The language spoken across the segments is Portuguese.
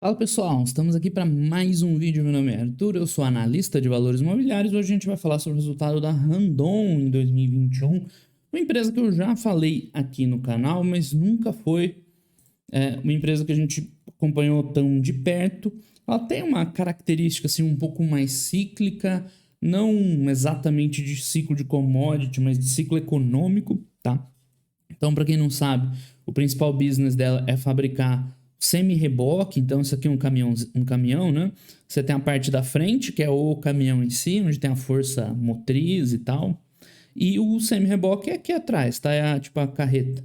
Fala pessoal, estamos aqui para mais um vídeo. Meu nome é Arthur, eu sou analista de valores imobiliários. Hoje a gente vai falar sobre o resultado da Randon em 2021, uma empresa que eu já falei aqui no canal, mas nunca foi uma empresa que a gente acompanhou tão de perto. Ela tem uma característica assim, um pouco mais cíclica, não exatamente de ciclo de commodity, mas de ciclo econômico, tá? Então, para quem não sabe, o principal business dela é fabricar semi-reboque. Então, isso aqui é um caminhão, né? Você tem a parte da frente, que é o caminhão em si, onde tem a força motriz e tal. E o semi-reboque é aqui atrás, tá? É tipo a carreta,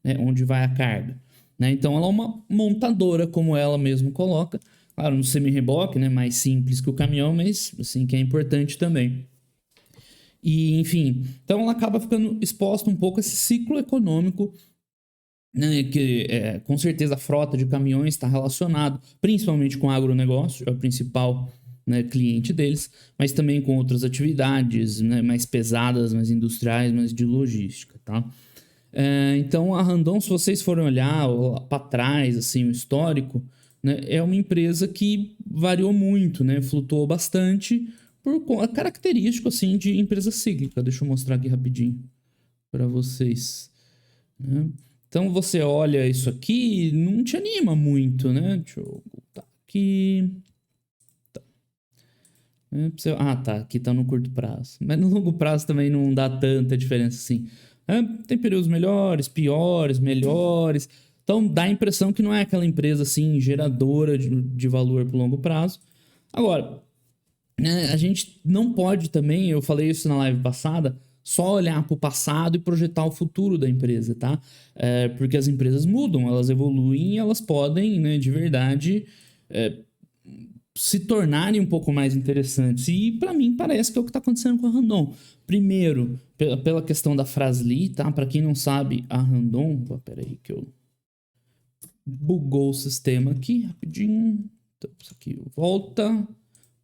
né? Onde vai a carga. Né? Então, ela é uma montadora, como ela mesma coloca. Claro, no semi-reboque, né? Mais simples que o caminhão, mas assim que é importante também. E, enfim, então ela acaba ficando exposta um pouco a esse ciclo econômico, né, que com certeza a frota de caminhões está relacionado principalmente com o agronegócio, é o principal, né, cliente deles, mas também com outras atividades, né, mais pesadas, mais industriais, mais de logística, tá? Então a Randon, se vocês forem olhar para trás, assim, o histórico, né, é uma empresa que variou muito, né, flutuou bastante por característico assim de empresa cíclica. Deixa eu mostrar aqui rapidinho para vocês, né? Então você olha isso aqui, não te anima muito, né? Deixa eu voltar aqui. Tá. Aqui tá no curto prazo. Mas no longo prazo também não dá tanta diferença assim. Tem períodos melhores, piores, melhores. Então dá a impressão que não é aquela empresa assim geradora de valor pro longo prazo. Agora, a gente não pode também, eu falei isso na live passada, só olhar para o passado e projetar o futuro da empresa, tá? Porque as empresas mudam, elas evoluem e elas podem, né, de verdade, se tornarem um pouco mais interessantes. E para mim parece que é o que está acontecendo com a Randon. Primeiro, pela questão da Fras-le, tá? Para quem não sabe, a Randon... Peraí que eu... Bugou o sistema aqui, rapidinho. Então, isso aqui volta...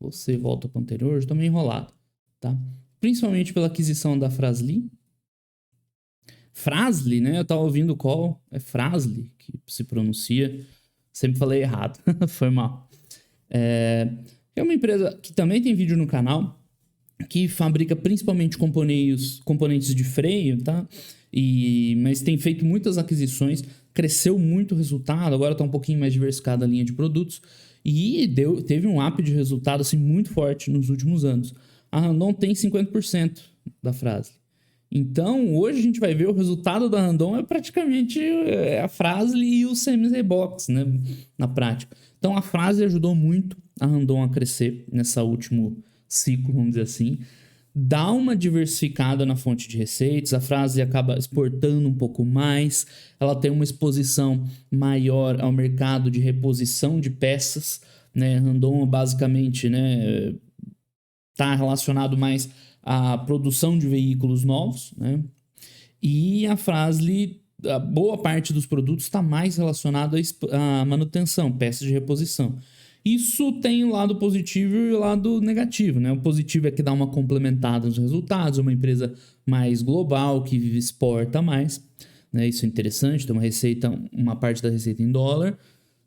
Você volta para o anterior, estou meio enrolado, tá? Principalmente pela aquisição da Fras-le. Fras-le, né? Eu tava ouvindo o call, é Fras-le que se pronuncia. Sempre falei errado, foi mal. É uma empresa que também tem vídeo no canal, que fabrica principalmente componentes de freio, tá? Mas tem feito muitas aquisições, cresceu muito o resultado, agora está um pouquinho mais diversificada a linha de produtos e teve um up de resultado assim, muito forte nos últimos anos. A Randon tem 50% da Fras-le. Então, hoje a gente vai ver o resultado da Randon é praticamente a Fras-le e os semi-reboques, né, na prática. Então, a Fras-le ajudou muito a Randon a crescer nessa último ciclo, vamos dizer assim. Dá uma diversificada na fonte de receitas, a Fras-le acaba exportando um pouco mais, ela tem uma exposição maior ao mercado de reposição de peças, né? Randon basicamente, né, está relacionado mais à produção de veículos novos, né? E a Fras-le, a boa parte dos produtos está mais relacionado à manutenção, peças de reposição. Isso tem o lado positivo e o lado negativo, né? O positivo é que dá uma complementada nos resultados, uma empresa mais global, que exporta mais, né? Isso é interessante, tem uma parte da receita em dólar.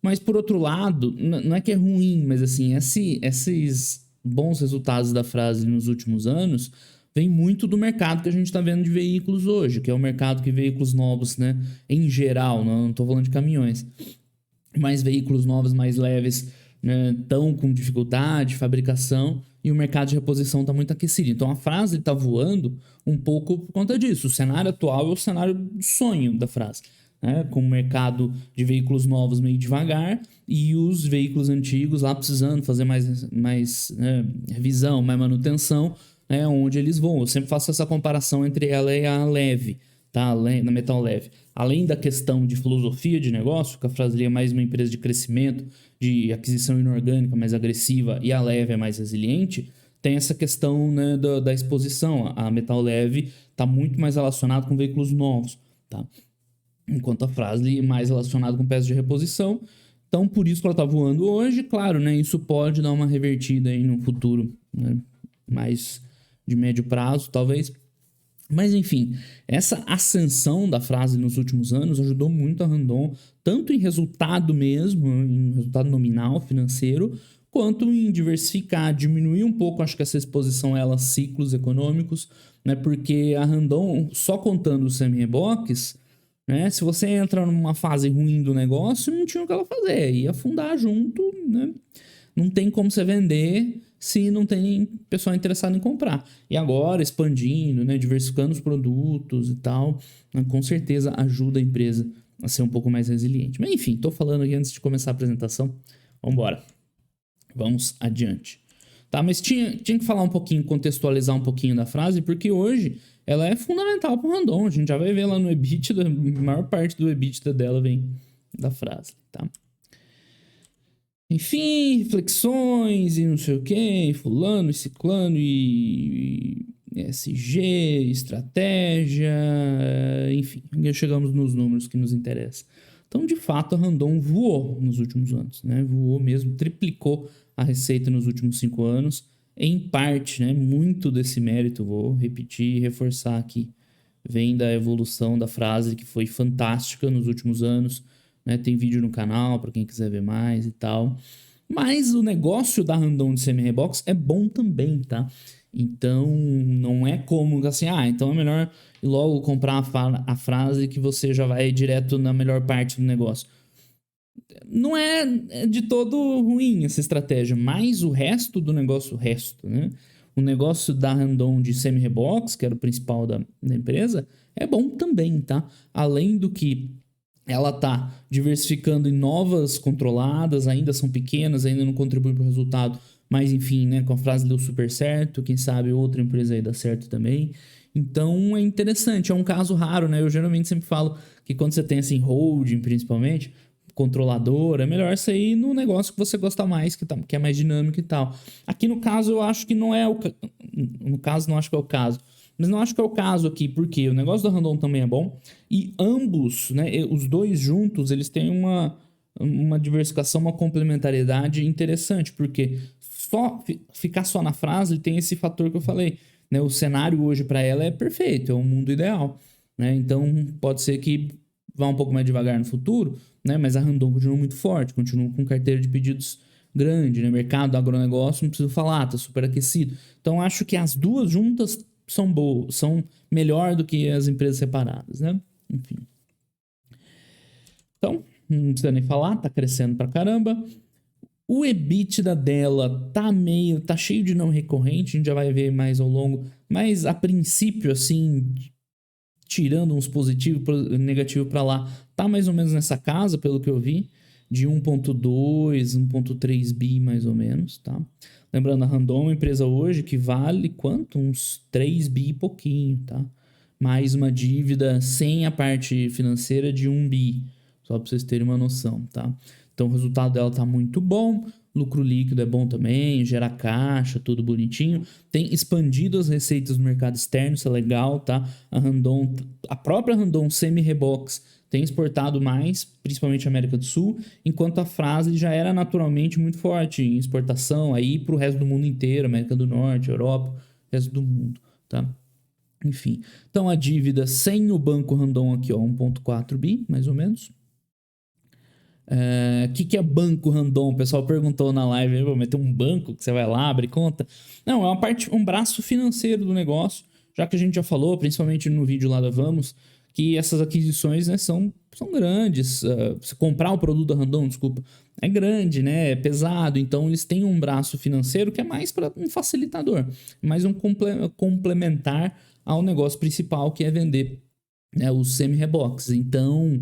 Mas, por outro lado, não é que é ruim, mas assim, esses bons resultados da Fras-le nos últimos anos vem muito do mercado que a gente está vendo de veículos hoje, que é o mercado que veículos novos, né? Em geral, não estou falando de caminhões, mas veículos novos mais leves, né, estão com dificuldade de fabricação e o mercado de reposição está muito aquecido. Então a Fras-le está voando um pouco por conta disso. O cenário atual é o cenário do sonho da Fras-le, né, com o mercado de veículos novos meio devagar e os veículos antigos lá precisando fazer mais revisão, mais manutenção, né, onde eles vão. Eu sempre faço essa comparação entre ela e a Leve, tá? Na Metal Leve. Além da questão de filosofia de negócio, que a Fras-le é mais uma empresa de crescimento, de aquisição inorgânica mais agressiva e a Leve é mais resiliente, tem essa questão, né, da exposição. A Metal Leve está muito mais relacionada com veículos novos, tá? Enquanto a Fras-le é mais relacionada com peças de reposição. Então, por isso que ela está voando hoje. Claro, né, isso pode dar uma revertida aí no futuro, né, mais de médio prazo, talvez. Mas enfim, essa ascensão da frase nos últimos anos ajudou muito a Randon, tanto em resultado mesmo, em resultado nominal financeiro, quanto em diversificar, diminuir um pouco, acho que essa exposição a ela, ciclos econômicos, né? Porque a Randon, só contando os semi-reboques, né? Se você entra numa fase ruim do negócio, não tinha o que ela fazer, ia afundar junto, né? Não tem como você vender se não tem pessoal interessado em comprar. E agora, expandindo, né, diversificando os produtos e tal, né, com certeza ajuda a empresa a ser um pouco mais resiliente. Mas enfim, estou falando aqui antes de começar a apresentação. Vamos embora. Vamos adiante. Tá, mas tinha que falar um pouquinho, contextualizar um pouquinho da frase, porque hoje ela é fundamental para o Randon. A gente já vai ver lá no EBITDA, a maior parte do EBITDA dela vem da frase, tá? Enfim, reflexões e não sei o que, fulano e ciclano e SG, estratégia, enfim, chegamos nos números que nos interessam. Então, de fato, a Randon voou nos últimos anos, né? Voou mesmo, triplicou a receita nos últimos 5 anos. Em parte, né? Muito desse mérito, vou repetir e reforçar aqui, vem da evolução da frase que foi fantástica nos últimos anos, né? Tem vídeo no canal para quem quiser ver mais e tal. Mas o negócio da Randon de semi-rebox é bom também, tá? Então, não é como assim, então é melhor logo comprar a frase que você já vai direto na melhor parte do negócio. Não é de todo ruim essa estratégia, mas o resto do negócio, né? O negócio da Randon de semi-rebox, que era o principal da empresa, é bom também, tá? Além do que ela tá diversificando em novas controladas, ainda são pequenas, ainda não contribuem para o resultado, mas enfim, né, com a frase deu super certo, quem sabe outra empresa aí dá certo também. Então é interessante, é um caso raro, né? Eu geralmente sempre falo que quando você tem assim, holding principalmente, controlador, é melhor você ir no negócio que você gosta mais, que é mais dinâmico e tal. Aqui no caso eu acho que não é o... No caso não acho que é o caso. Mas não acho que é o caso aqui, porque o negócio da Randon também é bom. E ambos, né, os dois juntos, eles têm uma diversificação, uma complementariedade interessante. Porque ficar só na frase tem esse fator que eu falei. Né? O cenário hoje para ela é perfeito, é um mundo ideal. Né? Então pode ser que vá um pouco mais devagar no futuro, né? Mas a Randon continua muito forte, continua com carteira de pedidos grande, né? Mercado do agronegócio, não preciso falar, tá super aquecido. Então acho que as duas juntas são boas, são melhor do que as empresas separadas, né? Enfim. Então, não precisa nem falar, tá crescendo pra caramba. O EBITDA dela tá cheio de não recorrente, a gente já vai ver mais ao longo, mas a princípio, assim, tirando uns positivos, negativos para lá, tá mais ou menos nessa casa, pelo que eu vi, de 1.2, 1.3 bi mais ou menos, tá? Lembrando, a Randon é uma empresa hoje que vale quanto? Uns 3 bi e pouquinho, tá? Mais uma dívida sem a parte financeira de 1 bi, só para vocês terem uma noção, tá? Então o resultado dela tá muito bom, lucro líquido é bom também, gera caixa, tudo bonitinho. Tem expandido as receitas no mercado externo, isso é legal, tá? A própria Randon semi-rebox tem exportado mais, principalmente a América do Sul, enquanto a frase já era naturalmente muito forte em exportação aí para o resto do mundo inteiro, América do Norte, Europa, resto do mundo, tá? Enfim, então a dívida sem o banco Randon aqui, ó, 1.4 bi, mais ou menos. O que é banco Randon? O pessoal perguntou na live, vou meter um banco que você vai lá, abre conta. Não, é um braço financeiro do negócio, já que a gente já falou, principalmente no vídeo lá da Vamos, que essas aquisições, né, são grandes. Você comprar o produto da Randon, desculpa, é grande, né, é pesado, então eles têm um braço financeiro que é mais para um facilitador, mais um complementar ao negócio principal, que é vender, né, os semi-reboques. Então...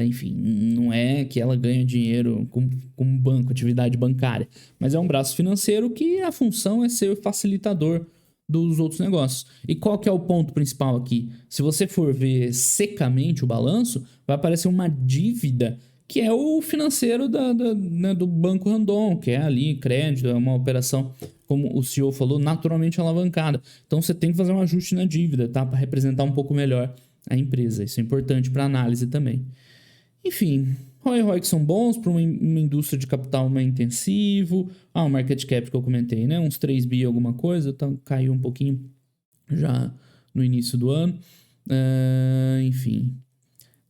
enfim, não é que ela ganha dinheiro com banco, atividade bancária, mas é um braço financeiro que a função é ser o facilitador dos outros negócios. E qual que é o ponto principal aqui? Se você for ver secamente o balanço, vai aparecer uma dívida que é o financeiro né, do Banco Randon, que é ali crédito, é uma operação, como o CEO falou, naturalmente alavancada. Então você tem que fazer um ajuste na dívida, tá? Para representar um pouco melhor a empresa. Isso é importante para análise também. Enfim, ROI e ROIC são bons para uma indústria de capital mais intensivo. O market cap que eu comentei, né? Uns 3 bi alguma coisa, então caiu um pouquinho já no início do ano. Enfim,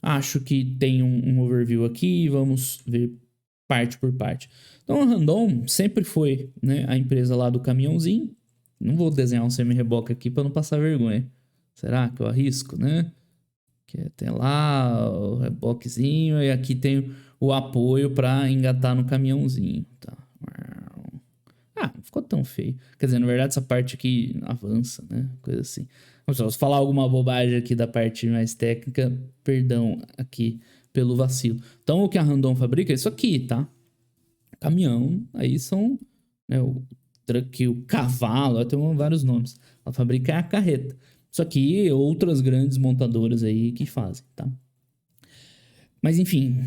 acho que tem um overview aqui, vamos ver parte por parte. Então a Randon sempre foi, né, a empresa lá do caminhãozinho. Não vou desenhar um semi-reboque aqui para não passar vergonha. Será que eu arrisco, né? Que tem lá o reboquezinho e aqui tem o apoio para engatar no caminhãozinho, tá? Não ficou tão feio. Quer dizer, na verdade essa parte aqui avança, né? Coisa assim. Se falar alguma bobagem aqui da parte mais técnica, perdão aqui pelo vacilo. Então o que a Randon fabrica é isso aqui, tá? Caminhão, aí são, né, o truck, o cavalo, tem vários nomes. Ela fabrica a carreta. Isso aqui outras grandes montadoras aí que fazem, tá? Mas enfim,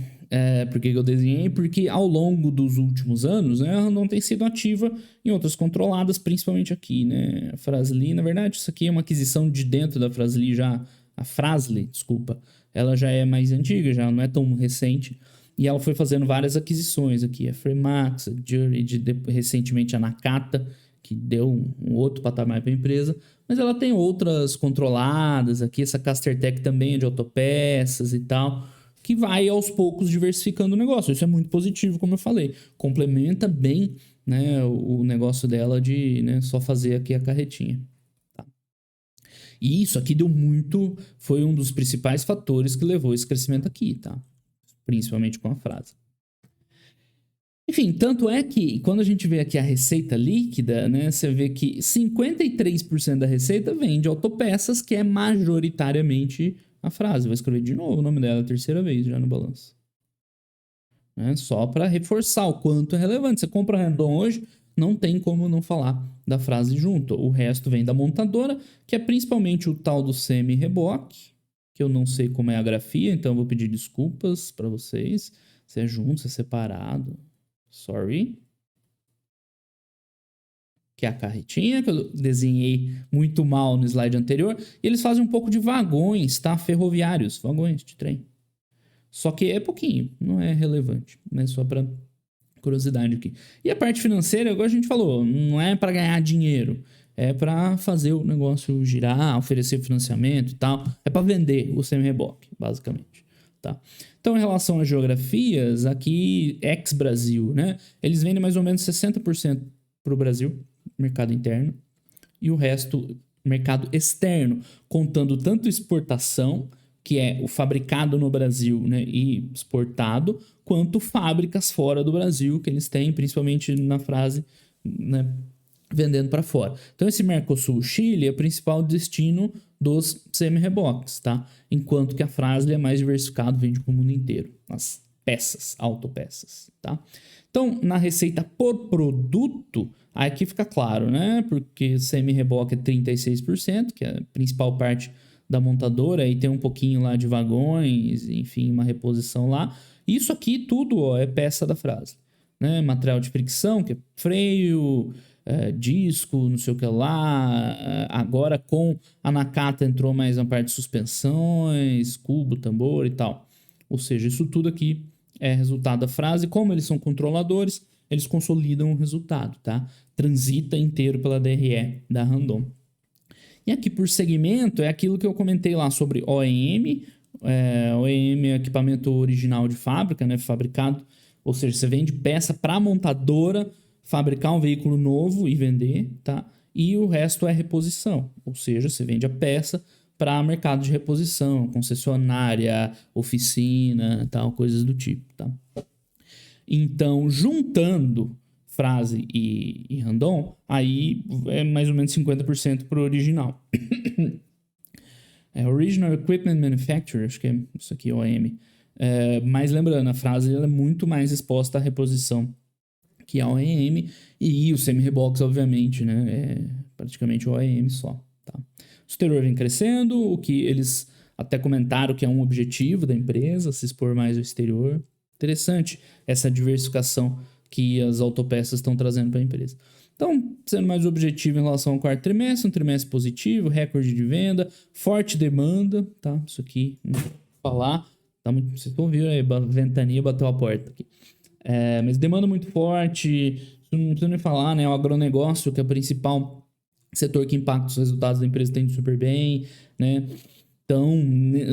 por que eu desenhei? Porque ao longo dos últimos anos, né, a Randon tem sido ativa em outras controladas, principalmente aqui, né? A Fras-le, na verdade, isso aqui é uma aquisição de dentro da Fras-le já. A Fras-le, desculpa, ela já é mais antiga, já não é tão recente. E ela foi fazendo várias aquisições aqui. A Fremax, a Jury, recentemente a Nakata, que deu um outro patamar para a empresa. Mas ela tem outras controladas aqui. Essa Castertech também é de autopeças e tal, que vai aos poucos diversificando o negócio. Isso é muito positivo, como eu falei. Complementa bem, né, o negócio dela de, né, só fazer aqui a carretinha. Tá? E isso aqui deu muito... Foi um dos principais fatores que levou esse crescimento aqui, tá? Principalmente com a frase. Enfim, tanto é que quando a gente vê aqui a receita líquida, né, você vê que 53% da receita vem de autopeças, que é majoritariamente a frase. Vou escrever de novo o nome dela a terceira vez já no balanço. Só para reforçar o quanto é relevante. Você compra a Randon hoje, não tem como não falar da frase junto. O resto vem da montadora, que é principalmente o tal do semi-reboque, que eu não sei como é a grafia, então eu vou pedir desculpas para vocês. Se é junto, se é separado. Sorry. Que é a carretinha, que eu desenhei muito mal no slide anterior. E eles fazem um pouco de vagões, tá? Ferroviários, vagões de trem. Só que é pouquinho, não é relevante. Mas só para curiosidade aqui. E a parte financeira, igual a gente falou, não é para ganhar dinheiro. É para fazer o negócio girar, oferecer financiamento e tal. É para vender o semi-reboque, basicamente. Tá? Então, em relação às geografias, aqui, ex-Brasil, né? Eles vendem mais ou menos 60% para o Brasil, mercado interno, e o resto, mercado externo, contando tanto exportação, que é o fabricado no Brasil, né, e exportado, quanto fábricas fora do Brasil, que eles têm, principalmente na frase, né, vendendo para fora. Então, esse Mercosul-Chile é o principal destino dos semi-reboques, tá? Enquanto que a Fras-le é mais diversificado, vende para o mundo inteiro. As peças, autopeças, tá? Então, na receita por produto, aqui fica claro, né? Porque semi-reboque é 36%, que é a principal parte da montadora, e tem um pouquinho lá de vagões, enfim, uma reposição lá. Isso aqui tudo, ó, é peça da Fras-le, né? Material de fricção, que é freio, disco, não sei o que lá. Agora com a Nakata entrou mais na parte de suspensões, cubo, tambor e tal. Ou seja, isso tudo aqui é resultado da frase. Como eles são controladores, eles consolidam o resultado, tá? Transita inteiro pela DRE da Randon. E aqui por segmento é aquilo que eu comentei lá sobre OEM. OEM é equipamento original de fábrica, né? Fabricado, ou seja, você vende peça para a montadora fabricar um veículo novo e vender, tá? E o resto é reposição, ou seja, você vende a peça para mercado de reposição, concessionária, oficina, tal, coisas do tipo, tá? Então, juntando frase e Randon, aí é mais ou menos 50% para o original. Original Equipment Manufacturer, acho que é isso aqui, OEM. Mas lembrando, a frase ela é muito mais exposta à reposição que a OEM, e o semi-reboques, obviamente, né? É praticamente o OEM só, tá? O exterior vem crescendo, o que eles até comentaram que é um objetivo da empresa, se expor mais ao exterior. Interessante essa diversificação que as autopeças estão trazendo para a empresa. Então, sendo mais objetivo em relação ao quarto trimestre, um trimestre positivo, recorde de venda, forte demanda, tá? Isso aqui, não vou falar, tá muito, vocês estão ouvindo aí, a ventania bateu a porta aqui. Mas demanda muito forte, não precisa nem falar, né? O agronegócio, que é a principal setor que impacta os resultados da empresa está indo super bem, né? Então,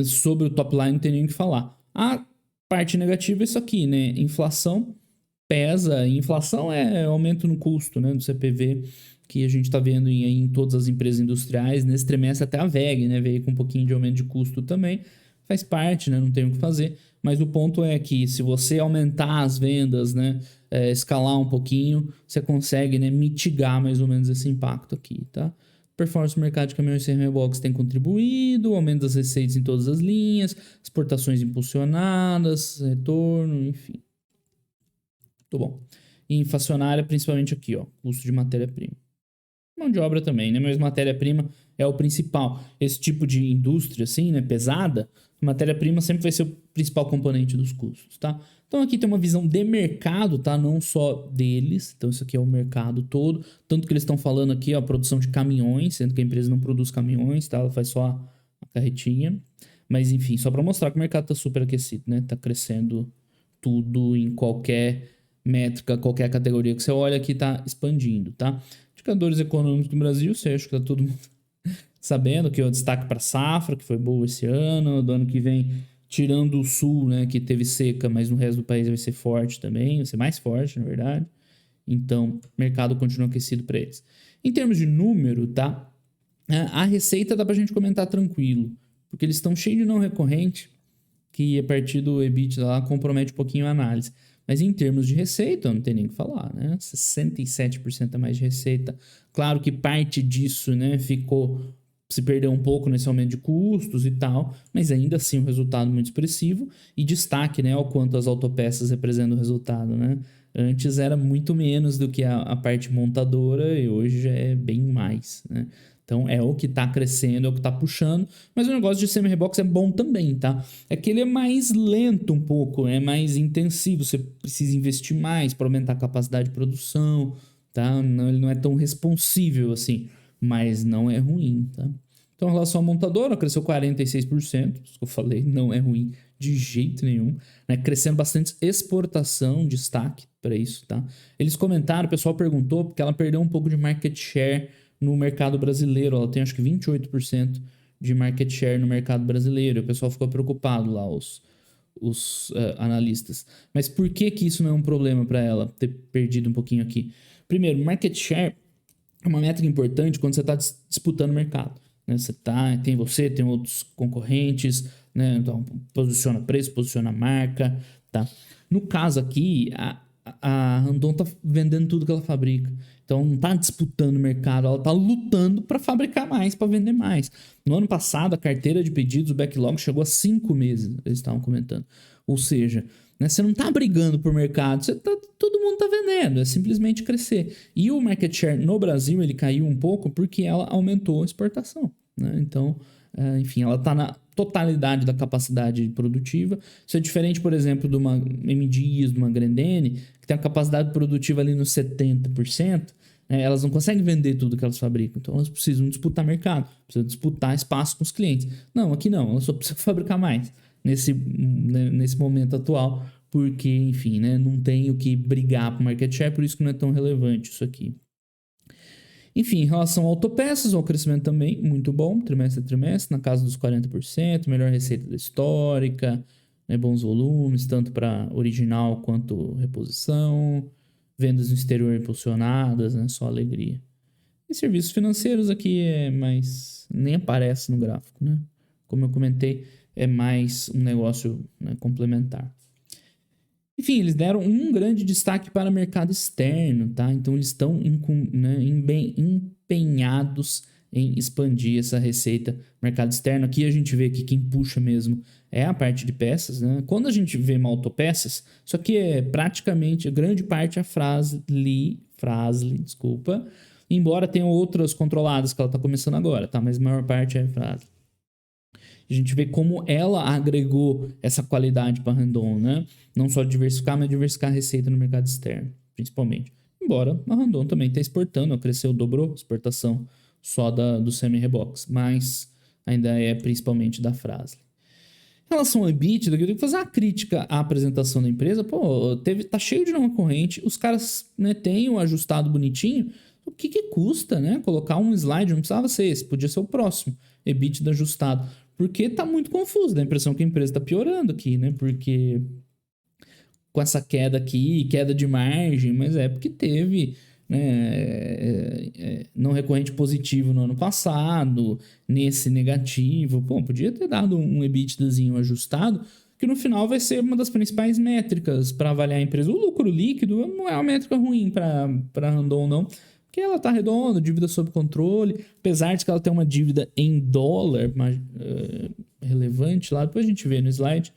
sobre o top line não tem nem o que falar. A parte negativa é isso aqui, né? Inflação pesa. Inflação é aumento no custo, né? Do CPV, que a gente está vendo em todas as empresas industriais. Nesse trimestre até a WEG, né? Veio com um pouquinho de aumento de custo também. Faz parte, né? Não tem o que fazer. Mas o ponto é que se você aumentar as vendas, né? Escalar um pouquinho, você consegue, né, mitigar mais ou menos esse impacto aqui, tá? Performance do mercado de caminhões sem reboques tem contribuído, aumento das receitas em todas as linhas, exportações impulsionadas, retorno, enfim. Muito bom. E inflacionária, principalmente aqui, ó, custo de matéria-prima. Mão de obra também, né? Mas matéria-prima é o principal. Esse tipo de indústria, assim, né, pesada, matéria-prima sempre vai ser o principal componente dos custos, tá? Então aqui tem uma visão de mercado, tá? Não só deles. Então isso aqui é o mercado todo. Tanto que eles estão falando aqui, ó, a produção de caminhões, sendo que a empresa não produz caminhões, tá? Ela faz só a carretinha. Mas enfim, só para mostrar que o mercado tá super aquecido, né? Tá crescendo tudo em qualquer métrica, qualquer categoria que você olha aqui tá expandindo, tá? Indicadores econômicos do Brasil, você acha que tá todo mundo sabendo que é o destaque para safra, que foi boa esse ano, do ano que vem, tirando o sul, né, que teve seca, mas no resto do país vai ser forte também, vai ser mais forte, na verdade. Então, o mercado continua aquecido para eles. Em termos de número, tá? A receita dá pra gente comentar tranquilo, porque eles estão cheios de não recorrente, que a partir do EBITDA lá compromete um pouquinho a análise. Mas em termos de receita, não tem nem o que falar, né? 67% a mais de receita. Claro que parte disso, né, se perdeu um pouco nesse aumento de custos e tal, mas ainda assim um resultado muito expressivo e destaque, né, ao quanto as autopeças representam o resultado, né? Antes era muito menos do que a parte montadora e hoje já é bem mais, né? Então é o que tá crescendo, é o que tá puxando, mas o negócio de semi-rebox é bom também, tá? É que ele é mais lento um pouco, é mais intensivo, você precisa investir mais para aumentar a capacidade de produção, tá? Não, ele não é tão responsível assim, mas não é ruim, tá? Então, em relação à montadora, cresceu 46%, isso que eu falei, não é ruim de jeito nenhum, né? Crescendo bastante exportação, destaque para isso, tá? Eles comentaram, o pessoal perguntou, porque ela perdeu um pouco de market share no mercado brasileiro, ela tem acho que 28% de market share no mercado brasileiro, o pessoal ficou preocupado lá, os analistas. Mas por que isso não é um problema para ela ter perdido um pouquinho aqui? Primeiro, market share é uma métrica importante quando você está disputando o mercado. Né? Tem outros concorrentes, né? Então posiciona preço, posiciona marca, tá? No caso aqui, a Randon tá vendendo tudo que ela fabrica. Então não tá disputando o mercado, ela tá lutando para fabricar mais, para vender mais. No ano passado, a carteira de pedidos, o backlog, chegou a 5 meses, eles estavam comentando. Ou seja, né, você não tá brigando por mercado, todo mundo tá vendendo, é simplesmente crescer. E o market share no Brasil, ele caiu um pouco porque ela aumentou a exportação. Né? Então, enfim, ela tá na totalidade da capacidade produtiva. Isso é diferente, por exemplo, de uma M. Dias, de uma Grendene, que tem a capacidade produtiva ali nos 70%, né? Elas não conseguem vender tudo que elas fabricam, então elas precisam disputar mercado, precisam disputar espaço com os clientes. Não, aqui não, elas só precisam fabricar mais nesse momento atual, porque, enfim, né, não tem o que brigar para o market share, por isso que não é tão relevante isso aqui. Enfim, em relação a autopeças, o crescimento também muito bom, trimestre a trimestre, na casa dos 40%, melhor receita da histórica, né, bons volumes, tanto para original quanto reposição, vendas no exterior impulsionadas, né, só alegria. E serviços financeiros aqui nem aparece no gráfico, né? Como eu comentei, é mais um negócio, né, complementar. Enfim, eles deram um grande destaque para o mercado externo, tá? Então eles estão bem empenhados em expandir essa receita mercado externo. Aqui a gente vê que quem puxa mesmo é a parte de peças, né? Quando a gente vê uma autopeças, isso aqui é praticamente, grande parte é a Fras-le, desculpa, embora tenha outras controladas que ela está começando agora, tá? Mas a maior parte é Fras-le. A gente vê como ela agregou essa qualidade para a Randon, né? Não só diversificar, mas diversificar a receita no mercado externo, principalmente. Embora a Randon também está exportando, cresceu, dobrou a exportação só do semi-rebox, mas ainda é principalmente da Fras-le. Em relação ao EBITDA, eu tenho que fazer uma crítica à apresentação da empresa. Pô, tá cheio de não corrente, os caras, né, têm o ajustado bonitinho, o que custa, né? Colocar um slide, não precisava ser esse, podia ser o próximo, EBITDA ajustado. Porque tá muito confuso, dá a impressão que a empresa tá piorando aqui, né? Porque com essa queda aqui, queda de margem, mas é porque teve, né, não recorrente positivo no ano passado, nesse negativo. Pô, podia ter dado um EBITDAzinho ajustado, que no final vai ser uma das principais métricas para avaliar a empresa. O lucro líquido não é uma métrica ruim para Randon, não, porque ela tá redonda, dívida sob controle, apesar de que ela tem uma dívida em dólar relevante lá, depois a gente vê no slide,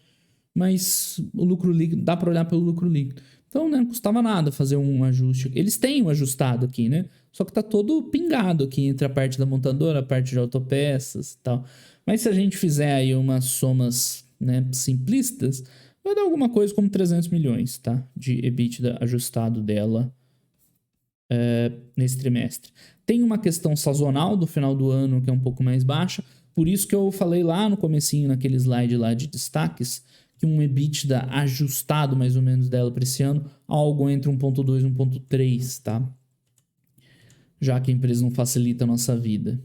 mas o lucro líquido, dá para olhar pelo lucro líquido. Então, né, não custava nada fazer um ajuste. Eles têm um ajustado aqui, né? Só que tá todo pingado aqui entre a parte da montadora, a parte de autopeças e tal. Mas se a gente fizer aí umas somas, né, simplistas, vai dar alguma coisa como 300 milhões, tá? De EBITDA ajustado dela nesse trimestre. Tem uma questão sazonal do final do ano que é um pouco mais baixa, por isso que eu falei lá no comecinho, naquele slide lá de destaques, que um EBITDA ajustado mais ou menos dela para esse ano, algo entre 1.2 e 1.3, tá? Já que a empresa não facilita a nossa vida.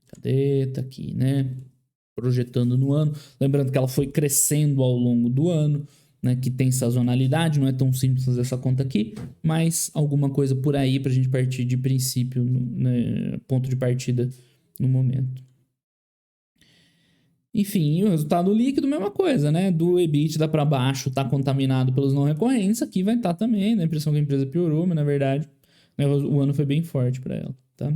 Cadê? Tá aqui, né? Projetando no ano. Lembrando que ela foi crescendo ao longo do ano, né? Que tem sazonalidade, não é tão simples fazer essa conta aqui, mas alguma coisa por aí pra gente partir de princípio, né? Ponto de partida no momento. Enfim, o resultado líquido, mesma coisa, né? Do EBITDA para baixo tá contaminado pelos não recorrentes, aqui vai estar também, né? A impressão que a empresa piorou, mas na verdade, né, o ano foi bem forte para ela, tá?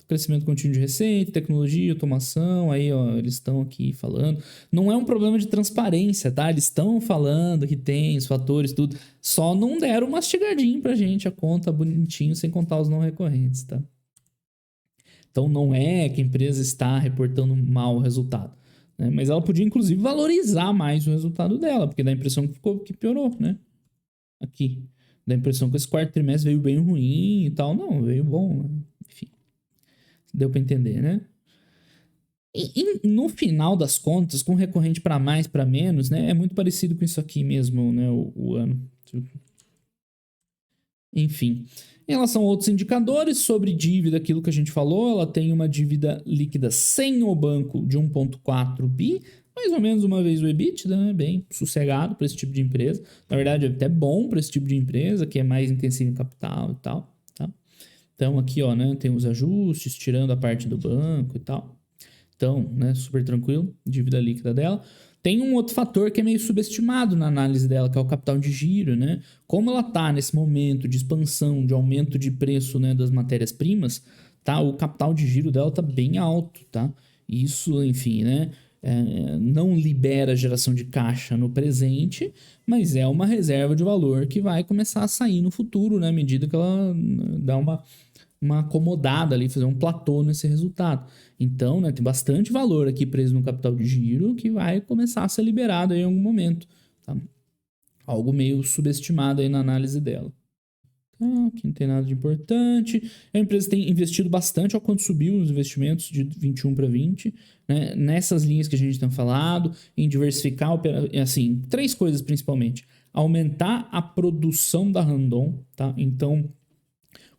Crescimento contínuo de receita, tecnologia, automação, aí ó, eles estão aqui falando. Não é um problema de transparência, tá? Eles estão falando que tem os fatores, tudo. Só não deram um mastigadinho pra gente a conta bonitinho, sem contar os não recorrentes, tá? Então não é que a empresa está reportando mal o resultado, né? Mas ela podia, inclusive, valorizar mais o resultado dela, porque dá a impressão que piorou, né? Aqui. Dá a impressão que esse quarto trimestre veio bem ruim e tal. Não, veio bom, né? Enfim. Deu para entender, né? E no final das contas, com recorrente para mais, para menos, né? É muito parecido com isso aqui mesmo, né? O ano. Enfim. Em relação a outros indicadores, sobre dívida, aquilo que a gente falou, ela tem uma dívida líquida sem o banco de 1,4 bi, mais ou menos uma vez o EBITDA, né? Bem sossegado para esse tipo de empresa. Na verdade, é até bom para esse tipo de empresa, que é mais intensivo em capital e tal, tá? Então, aqui, ó, né? Tem os ajustes, tirando a parte do banco e tal. Então, né, super tranquilo, dívida líquida dela. Tem um outro fator que é meio subestimado na análise dela, que é o capital de giro, né? Como ela tá nesse momento de expansão, de aumento de preço, né, das matérias-primas, tá? O capital de giro dela tá bem alto, tá? Isso, enfim, né? Não libera geração de caixa no presente, mas é uma reserva de valor que vai começar a sair no futuro, né? À medida que ela dá uma acomodada ali, fazer um platô nesse resultado. Então, né, tem bastante valor aqui preso no capital de giro que vai começar a ser liberado aí em algum momento. Tá? Algo meio subestimado aí na análise dela. Aqui não tem nada de importante. A empresa tem investido bastante, ao quanto subiu os investimentos de 21 para 20, né? Nessas linhas que a gente tem falado, em diversificar, assim, 3 coisas principalmente. Aumentar a produção da Randon, tá? Então,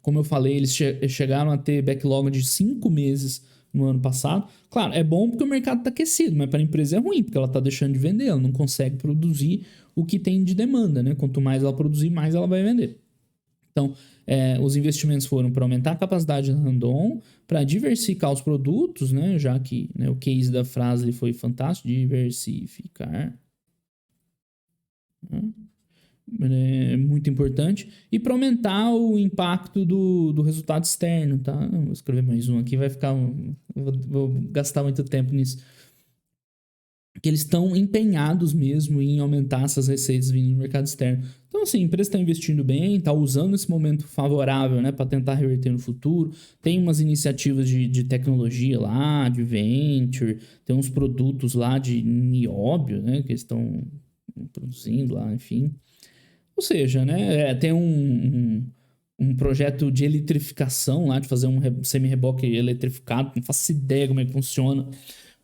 como eu falei, eles chegaram a ter backlog de 5 meses no ano passado. Claro, é bom porque o mercado está aquecido, mas para a empresa é ruim, porque ela está deixando de vender, ela não consegue produzir o que tem de demanda, né? Quanto mais ela produzir, mais ela vai vender. Então, os investimentos foram para aumentar a capacidade da Randon, para diversificar os produtos, né? Já que, né, o case da frase foi fantástico, diversificar. É muito importante, e para aumentar o impacto do resultado externo, tá? Vou escrever mais um aqui, vai ficar. Vou gastar muito tempo nisso. Que eles estão empenhados mesmo em aumentar essas receitas vindo do mercado externo. Então, assim, a empresa está investindo bem, está usando esse momento favorável, né, para tentar reverter no futuro. Tem umas iniciativas de tecnologia lá, de venture, tem uns produtos lá de nióbio, né, que eles estão produzindo lá, enfim. Ou seja, né, tem um projeto de eletrificação lá, de fazer um semi-reboque eletrificado, não faço ideia como é que funciona.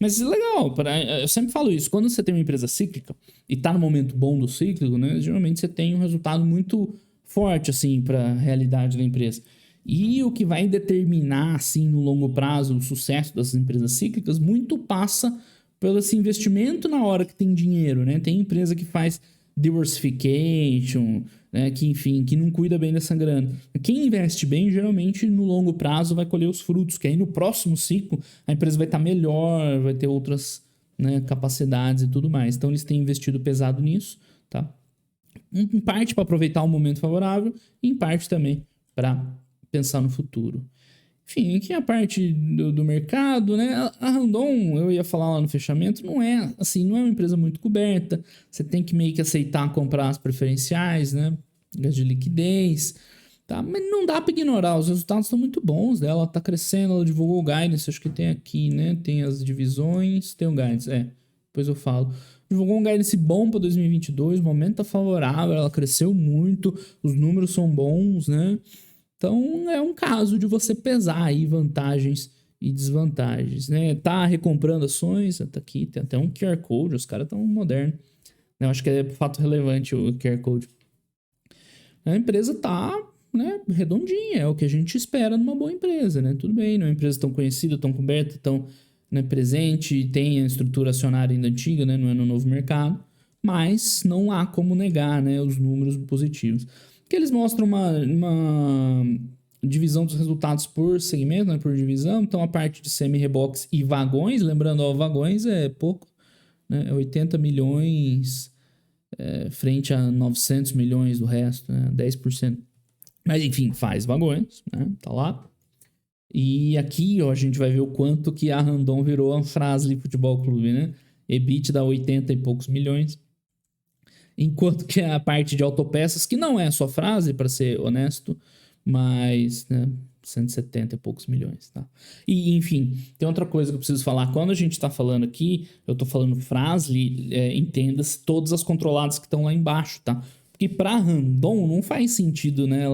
Mas é legal, eu sempre falo isso, quando você tem uma empresa cíclica e tá no momento bom do cíclico, né, geralmente você tem um resultado muito forte, assim, para a realidade da empresa. E o que vai determinar, assim, no longo prazo, o sucesso dessas empresas cíclicas, muito passa pelo esse investimento na hora que tem dinheiro, né? Tem empresa que faz diversification, né? Que, enfim, que não cuida bem dessa grana. Quem investe bem, geralmente, no longo prazo, vai colher os frutos, que aí no próximo ciclo, a empresa vai estar melhor, vai ter outras, né, capacidades e tudo mais. Então, eles têm investido pesado nisso, tá? Em parte para aproveitar o momento favorável, e em parte também para pensar no futuro. Enfim, aqui a parte do mercado, né? A Randon, eu ia falar lá no fechamento, não é assim, não é uma empresa muito coberta. Você tem que meio que aceitar comprar as preferenciais, né? De liquidez, tá? Mas não dá para ignorar, os resultados estão muito bons dela, tá crescendo, ela divulgou o guidance, acho que tem aqui, né? Tem as divisões, tem o guidance, depois eu falo. Divulgou um guidance bom para 2022, o momento tá favorável, ela cresceu muito, os números são bons, né? Então, é um caso de você pesar aí vantagens e desvantagens, né? Tá recomprando ações, tá aqui, tem até um QR Code, os caras estão modernos. Eu acho que é fato relevante o QR Code. A empresa tá, né, redondinha, é o que a gente espera numa boa empresa, né? Tudo bem, não é uma empresa tão conhecida, tão coberta, tão, né, presente, tem a estrutura acionária ainda antiga, né? Não é no novo mercado, mas não há como negar, né, os números positivos. Que eles mostram uma divisão dos resultados por segmento, né, por divisão. Então, a parte de semi-reboques e vagões, lembrando, ó, vagões é pouco, né, é 80 milhões frente a 900 milhões do resto, né, 10%. Mas, enfim, faz vagões, né, tá lá. E aqui, ó, a gente vai ver o quanto que a Randon virou a Fras-le Futebol Clube, né? EBITDA 80 e poucos milhões. Enquanto que a parte de autopeças, que não é só frase, para ser honesto, mas, né, 170 e poucos milhões, tá? E, enfim, tem outra coisa que eu preciso falar. Quando a gente tá falando aqui, eu tô falando Fras-le, entenda-se todas as controladas que estão lá embaixo, tá? Porque pra Randon não faz sentido, né,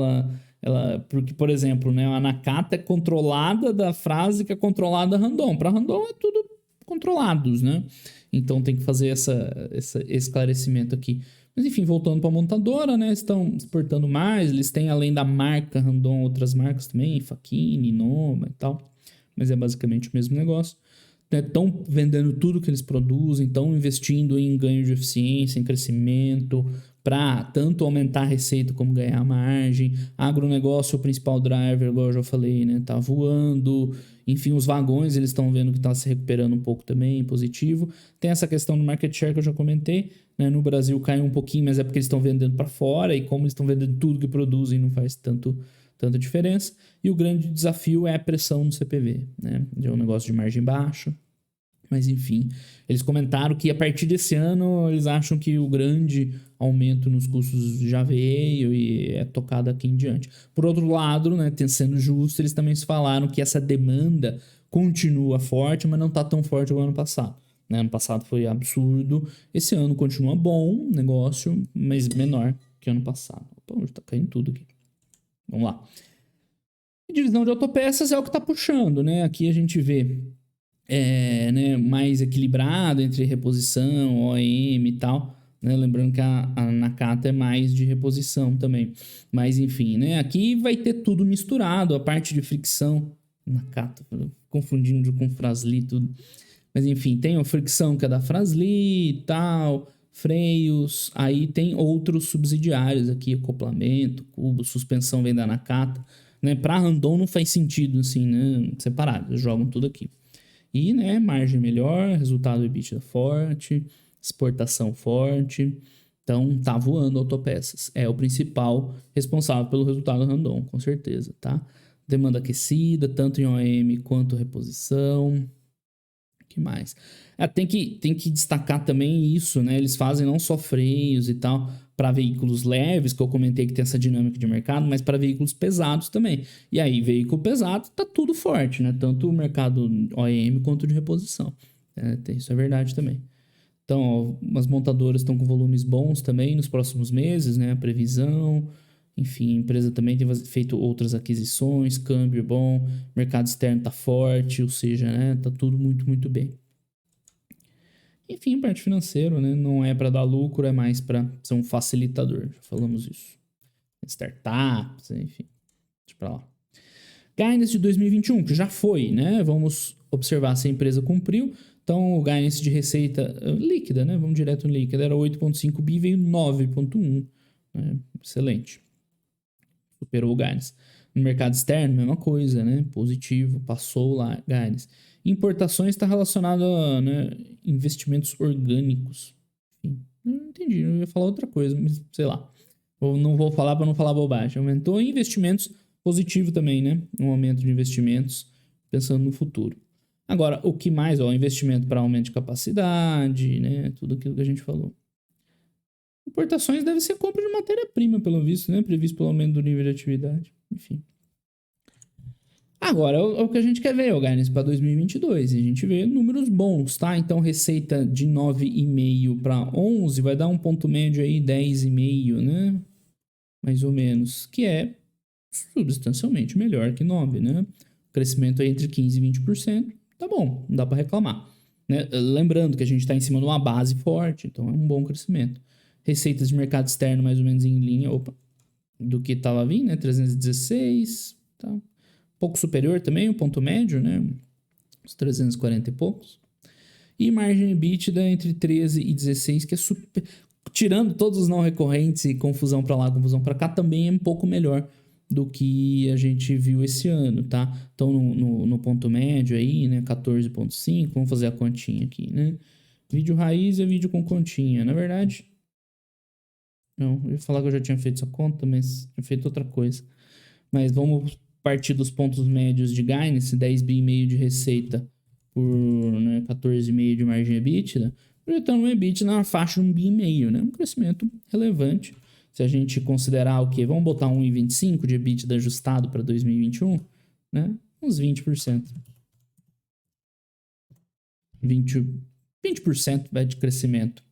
porque, por exemplo, né, a Nakata é controlada da frase que é controlada da Randon. Pra Randon é tudo controlados, né? Então tem que fazer esse esclarecimento aqui. Mas enfim, voltando para a montadora, né? Estão exportando mais. Eles têm, além da marca Randon, outras marcas também, Fakini, Noma e tal. Mas é basicamente o mesmo negócio. Estão vendendo tudo que eles produzem, estão investindo em ganho de eficiência, em crescimento, para tanto aumentar a receita como ganhar a margem. Agronegócio, o principal driver, igual eu já falei, né? Tá voando. Enfim, os vagões, eles estão vendo que está se recuperando um pouco também, positivo. Tem essa questão do market share que eu já comentei, né? No Brasil caiu um pouquinho, mas é porque eles estão vendendo para fora, e como eles estão vendendo tudo que produzem, não faz tanta diferença. E o grande desafio é a pressão no CPV, né? É um negócio de margem baixa. Mas enfim, eles comentaram que a partir desse ano eles acham que o grande aumento nos custos já veio e é tocado aqui em diante. Por outro lado, né, sendo justo, eles também falaram que essa demanda continua forte, mas não está tão forte como ano passado. Né? Ano passado foi absurdo, esse ano continua bom negócio, mas menor que ano passado. Opa, tá caindo tudo aqui. Vamos lá. A divisão de autopeças é o que está puxando, né? Aqui a gente vê né, mais equilibrado entre reposição, OEM e tal, né? Lembrando que a Nakata é mais de reposição também. Mas enfim, né? Aqui vai ter tudo misturado, a parte de fricção, Nakata, confundindo com Fras-le tudo. Mas enfim, tem a fricção que é da Fras-le e tal, freios, aí tem outros subsidiários aqui, acoplamento, cubo, suspensão vem da Nakata, né? Para Randon não faz sentido assim, né? Separado, eles jogam tudo aqui. E, né, margem melhor, resultado EBITDA forte, exportação forte. Então, tá voando autopeças. É o principal responsável pelo resultado Randon, com certeza, tá? Demanda aquecida, tanto em OEM quanto reposição. Que mais? Tem que destacar também isso, né? Eles fazem não só freios e tal para veículos leves, que eu comentei que tem essa dinâmica de mercado, mas para veículos pesados também. E aí, veículo pesado, tá tudo forte, né? Tanto o mercado OEM quanto de reposição. Isso é verdade também. Então, ó, as montadoras estão com volumes bons também nos próximos meses, né? A previsão. Enfim, a empresa também tem feito outras aquisições, câmbio bom, mercado externo tá forte, ou seja, né? Tá tudo muito, muito bem. Enfim, parte financeira, né? Não é para dar lucro, é mais para ser um facilitador. Já falamos isso. Startups, enfim. Deixa pra lá. Guidance de 2021, que já foi, né? Vamos observar se a empresa cumpriu. Então, o guidance de receita líquida, né? Vamos direto no líquido. Era 8,5 bi, veio 9,1. Né? Excelente. Superou o guidance. No mercado externo, mesma coisa, né? Positivo, passou lá, guidance. Importações está relacionado a, né, investimentos orgânicos. Enfim, não entendi, eu ia falar outra coisa, mas sei lá. Eu não vou falar para não falar bobagem. Aumentou investimentos, positivo também, né? Um aumento de investimentos, pensando no futuro. Agora, o que mais? Ó, investimento para aumento de capacidade, né? Tudo aquilo que a gente falou. Importações deve ser compra de matéria-prima, pelo visto, né? Previsto pelo aumento do nível de atividade. Enfim. Agora, é o que a gente quer ver, o guidance para 2022. E a gente vê números bons, tá? Então, receita de 9,5 para 11 vai dar um ponto médio aí, 10,5, né? Mais ou menos. Que é substancialmente melhor que 9, né? Crescimento aí entre 15% e 20%. Tá bom, não dá para reclamar. Né? Lembrando que a gente está em cima de uma base forte, então é um bom crescimento. Receitas de mercado externo mais ou menos em linha, do que estava vindo, né? 316, tá? Pouco superior também, o ponto médio, né? Uns 340 e poucos. E margem EBITDA entre 13 e 16, que é super... Tirando todos os não recorrentes e confusão para lá, confusão para cá, também é um pouco melhor do que a gente viu esse ano, tá? Então, no ponto médio aí, né? 14,5. Vamos fazer a continha aqui, né? Vídeo raiz é vídeo com continha. Na verdade, não, eu ia falar que eu já tinha feito essa conta, mas tinha feito outra coisa. Mas vamos partir dos pontos médios de guidance, 10 bi e meio de receita por, né, 14,5 de margem EBITDA, projetando um EBITDA na faixa de 1 bi e meio, né? Um crescimento relevante. Se a gente considerar o quê? Vamos botar 1,25 de EBITDA ajustado para 2021, né? Uns 20%. 20% vai de crescimento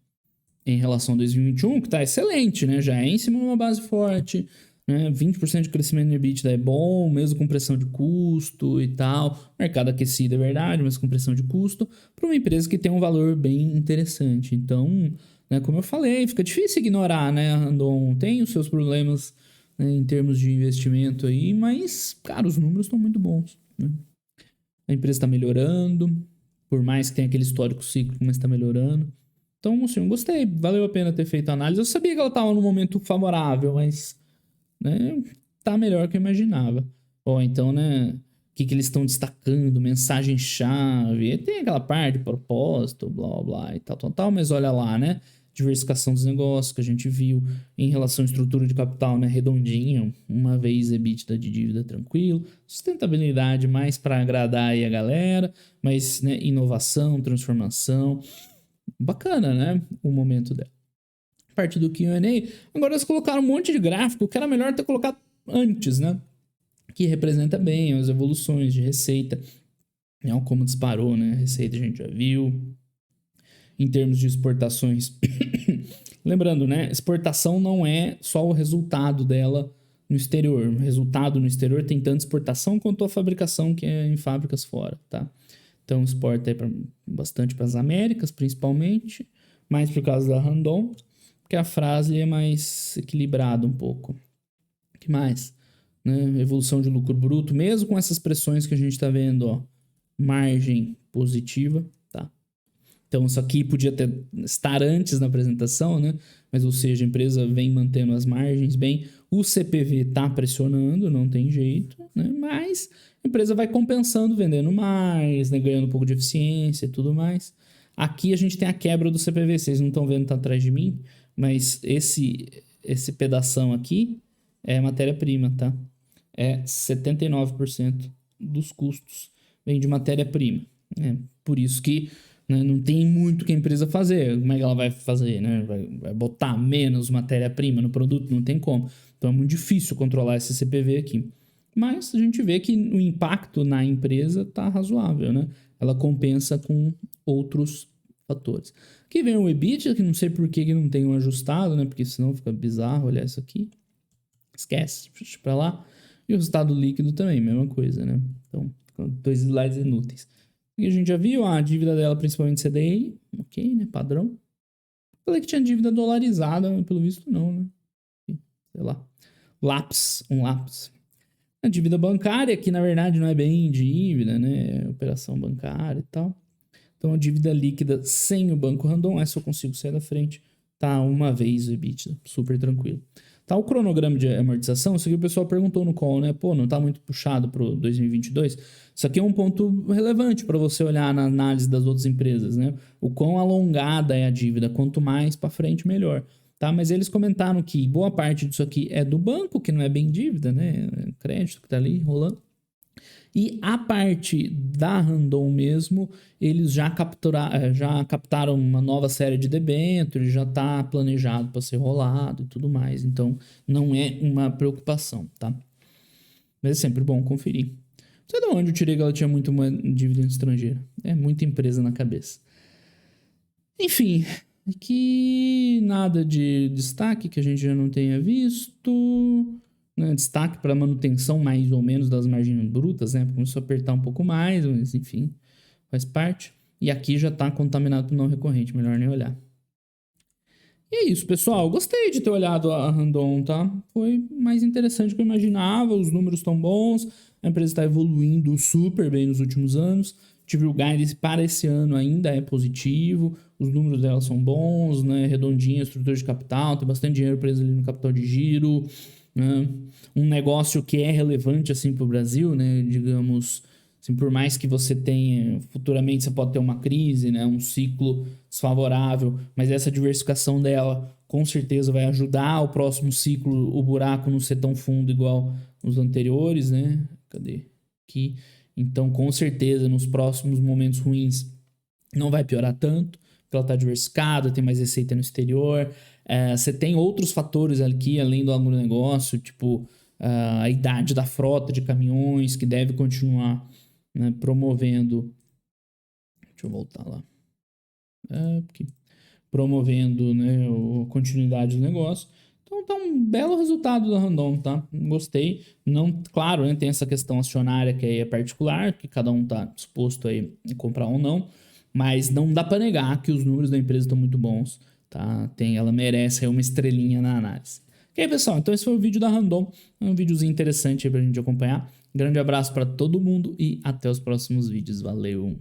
em relação a 2021, que está excelente, né? Já é em cima de uma base forte, né? 20% de crescimento no EBITDA é bom, mesmo com pressão de custo e tal. Mercado aquecido é verdade, mas com pressão de custo, para uma empresa que tem um valor bem interessante. Então, né, como eu falei, fica difícil ignorar, né? A Randon tem os seus problemas, né, em termos de investimento aí, mas, cara, os números estão muito bons, né? A empresa está melhorando, por mais que tenha aquele histórico cíclico, mas está melhorando. Então, assim, eu gostei. Valeu a pena ter feito a análise. Eu sabia que ela estava num momento favorável, mas, né, tá melhor que eu imaginava. Ó, então, né, o que eles estão destacando, mensagem-chave. Tem aquela parte de propósito, blá, blá, blá e tal, tal, tal. Mas olha lá, né, diversificação dos negócios que a gente viu em relação à estrutura de capital, né, redondinho. Uma vez EBITDA de dívida tranquilo. Sustentabilidade mais para agradar aí a galera. Mas, né, inovação, transformação. Bacana, né? O momento dela. A partir do Q&A, agora eles colocaram um monte de gráfico que era melhor ter colocado antes, né? Que representa bem as evoluções de receita. Né? Como disparou, né? A receita a gente já viu. Em termos de exportações. Lembrando, né? Exportação não é só o resultado dela no exterior. O resultado no exterior tem tanto exportação quanto a fabricação que é em fábricas fora, tá? Então, exporta aí bastante para as Américas, principalmente, mais por causa da Randon, porque a frase é mais equilibrada um pouco. O que mais? Né? Evolução de lucro bruto, mesmo com essas pressões que a gente está vendo, ó, margem positiva, tá? Então, isso aqui podia estar antes na apresentação, né? Mas, ou seja, a empresa vem mantendo as margens bem. O CPV está pressionando, não tem jeito, né? Mas a empresa vai compensando, vendendo mais, né? Ganhando um pouco de eficiência e tudo mais. Aqui a gente tem a quebra do CPV. Vocês não estão vendo, tá atrás de mim, mas esse pedação aqui é matéria-prima, tá? É 79% dos custos vem de matéria-prima. É por isso que, né, não tem muito que a empresa fazer. Como é que ela vai fazer? Né? Vai botar menos matéria-prima no produto? Não tem como. Então é muito difícil controlar esse CPV aqui. Mas a gente vê que o impacto na empresa está razoável, né? Ela compensa com outros fatores. Aqui vem o EBITDA, que não sei por que não tem um ajustado, né? Porque senão fica bizarro olhar isso aqui. Esquece, deixa pra lá. E o resultado líquido também, mesma coisa, né? Então, 2 slides inúteis. Aqui a gente já viu a dívida dela, principalmente CDI. Ok, né? Padrão. Falei que tinha dívida dolarizada, mas pelo visto não, né? Sei lá. Um lápis. A dívida bancária, que na verdade não é bem dívida, né? É operação bancária e tal. Então a dívida líquida sem o Banco Randon, essa eu consigo sair da frente. Tá uma vez o EBITDA, super tranquilo. Tá o cronograma de amortização, isso aqui o pessoal perguntou no call, né? Pô, não tá muito puxado pro 2022? Isso aqui é um ponto relevante para você olhar na análise das outras empresas, né? O quão alongada é a dívida, quanto mais para frente, melhor. Tá? Mas eles comentaram que boa parte disso aqui é do banco, que não é bem dívida, né? É crédito que tá ali rolando. E a parte da Randon mesmo, eles já captaram uma nova série de debêntures, já está planejado para ser rolado e tudo mais. Então, não é uma preocupação, tá? Mas é sempre bom conferir. Não sei de onde eu tirei que ela tinha muito uma dívida estrangeira. É muita empresa na cabeça. Enfim, aqui nada de destaque que a gente já não tenha visto. Né? Destaque para manutenção mais ou menos das margens brutas, né? Começou a apertar um pouco mais, mas enfim, faz parte. E aqui já está contaminado por não recorrente, melhor nem olhar. E é isso, pessoal. Gostei de ter olhado a Randon, tá? Foi mais interessante do que eu imaginava. Os números estão bons, a empresa está evoluindo super bem nos últimos anos. Tive o guidance para esse ano ainda é positivo, os números dela são bons, né? Redondinha, estrutura de capital, tem bastante dinheiro preso ali no capital de giro, né? Um negócio que é relevante assim para o Brasil, né? Digamos, assim, por mais que você tenha, futuramente você pode ter uma crise, né? Um ciclo desfavorável, mas essa diversificação dela com certeza vai ajudar o próximo ciclo, o buraco não ser tão fundo igual os anteriores, né? Cadê? Aqui. Então, com certeza, nos próximos momentos ruins não vai piorar tanto, porque ela está diversificada, tem mais receita no exterior. Você tem outros fatores aqui, além do agronegócio, tipo a idade da frota de caminhões, que deve continuar, né, promovendo... Deixa eu voltar lá. Aqui. Promovendo, né, a continuidade do negócio. Então tá um belo resultado da Randon, tá? Gostei. Não, claro, né, tem essa questão acionária que aí é particular, que cada um tá disposto aí a comprar ou não, mas não dá para negar que os números da empresa estão muito bons, tá? Ela merece aí uma estrelinha na análise. Ok, pessoal? Então esse foi o vídeo da Randon, um videozinho interessante aí pra gente acompanhar. Grande abraço para todo mundo e até os próximos vídeos. Valeu!